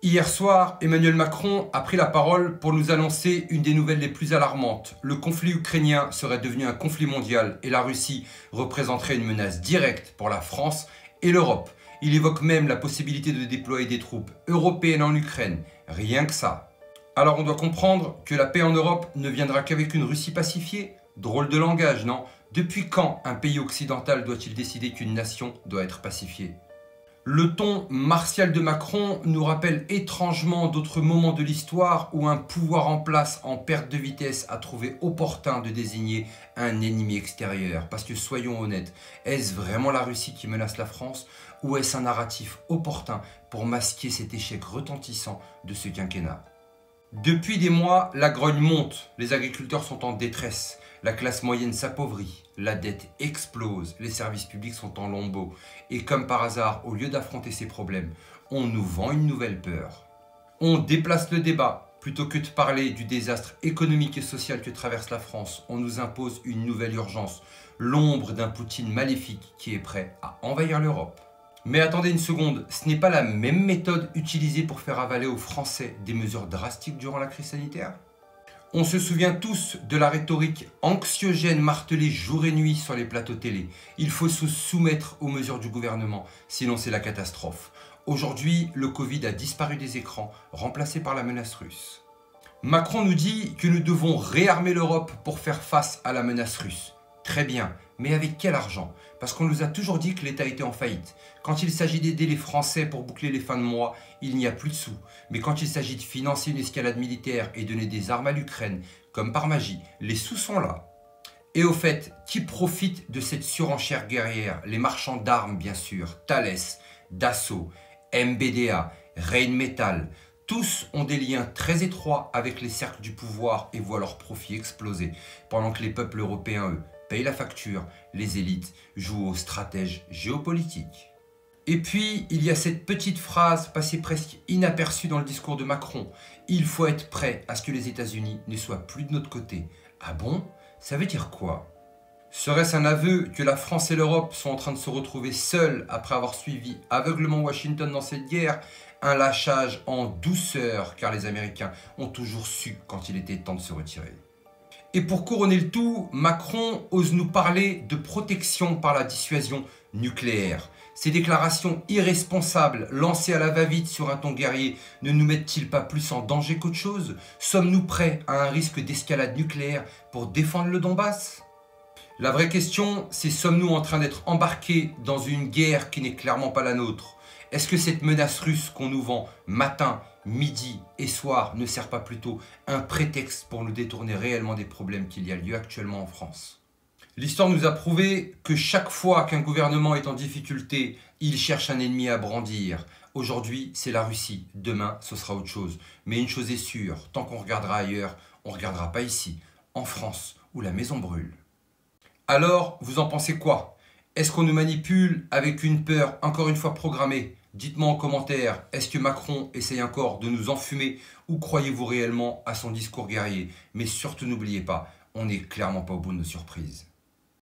Hier soir, Emmanuel Macron a pris la parole pour nous annoncer une des nouvelles les plus alarmantes. Le conflit ukrainien serait devenu un conflit mondial et la Russie représenterait une menace directe pour la France et l'Europe. Il évoque même la possibilité de déployer des troupes européennes en Ukraine. Rien que ça. Alors on doit comprendre que la paix en Europe ne viendra qu'avec une Russie pacifiée? Drôle de langage, non? Depuis quand un pays occidental doit-il décider qu'une nation doit être pacifiée? Le ton martial de Macron nous rappelle étrangement d'autres moments de l'histoire où un pouvoir en place en perte de vitesse a trouvé opportun de désigner un ennemi extérieur. Parce que soyons honnêtes, est-ce vraiment la Russie qui menace la France ou est-ce un narratif opportun pour masquer cet échec retentissant de ce quinquennat? Depuis des mois, la grogne monte, les agriculteurs sont en détresse, la classe moyenne s'appauvrit, la dette explose, les services publics sont en lambeaux. Et comme par hasard, au lieu d'affronter ces problèmes, on nous vend une nouvelle peur. On déplace le débat. Plutôt que de parler du désastre économique et social que traverse la France, on nous impose une nouvelle urgence, l'ombre d'un Poutine maléfique qui est prêt à envahir l'Europe. Mais attendez une seconde, ce n'est pas la même méthode utilisée pour faire avaler aux Français des mesures drastiques durant la crise sanitaire? On se souvient tous de la rhétorique anxiogène martelée jour et nuit sur les plateaux télé. Il faut se soumettre aux mesures du gouvernement, sinon c'est la catastrophe. Aujourd'hui, le Covid a disparu des écrans, remplacé par la menace russe. Macron nous dit que nous devons réarmer l'Europe pour faire face à la menace russe. Très bien, mais avec quel argent? Parce qu'on nous a toujours dit que l'État était en faillite. Quand il s'agit d'aider les Français pour boucler les fins de mois, il n'y a plus de sous. Mais quand il s'agit de financer une escalade militaire et donner des armes à l'Ukraine, comme par magie, les sous sont là. Et au fait, qui profite de cette surenchère guerrière? Les marchands d'armes, bien sûr, Thales, Dassault, MBDA, Rheinmetall. Tous ont des liens très étroits avec les cercles du pouvoir et voient leurs profits exploser, pendant que les peuples européens, eux, payent la facture, les élites jouent aux stratèges géopolitiques. Et puis, il y a cette petite phrase passée presque inaperçue dans le discours de Macron. Il faut être prêt à ce que les États-Unis ne soient plus de notre côté. Ah bon? Ça veut dire quoi? Serait-ce un aveu que la France et l'Europe sont en train de se retrouver seules après avoir suivi aveuglement Washington dans cette guerre? Un lâchage en douceur, car les Américains ont toujours su quand il était temps de se retirer. Et pour couronner le tout, Macron ose nous parler de protection par la dissuasion nucléaire. Ces déclarations irresponsables, lancées à la va-vite sur un ton guerrier, ne nous mettent-ils pas plus en danger qu'autre chose? Sommes-nous prêts à un risque d'escalade nucléaire pour défendre le Donbass? La vraie question, c'est sommes-nous en train d'être embarqués dans une guerre qui n'est clairement pas la nôtre? Est-ce que cette menace russe qu'on nous vend matin, midi et soir ne sert pas plutôt un prétexte pour nous détourner réellement des problèmes qu'il y a lieu actuellement en France? L'histoire nous a prouvé que chaque fois qu'un gouvernement est en difficulté, il cherche un ennemi à brandir. Aujourd'hui, c'est la Russie. Demain, ce sera autre chose. Mais une chose est sûre, tant qu'on regardera ailleurs, on ne regardera pas ici, en France, où la maison brûle. Alors, vous en pensez quoi? Est-ce qu'on nous manipule avec une peur encore une fois programmée? Dites-moi en commentaire, est-ce que Macron essaye encore de nous enfumer ou croyez-vous réellement à son discours guerrier? Mais surtout n'oubliez pas, on n'est clairement pas au bout de nos surprises.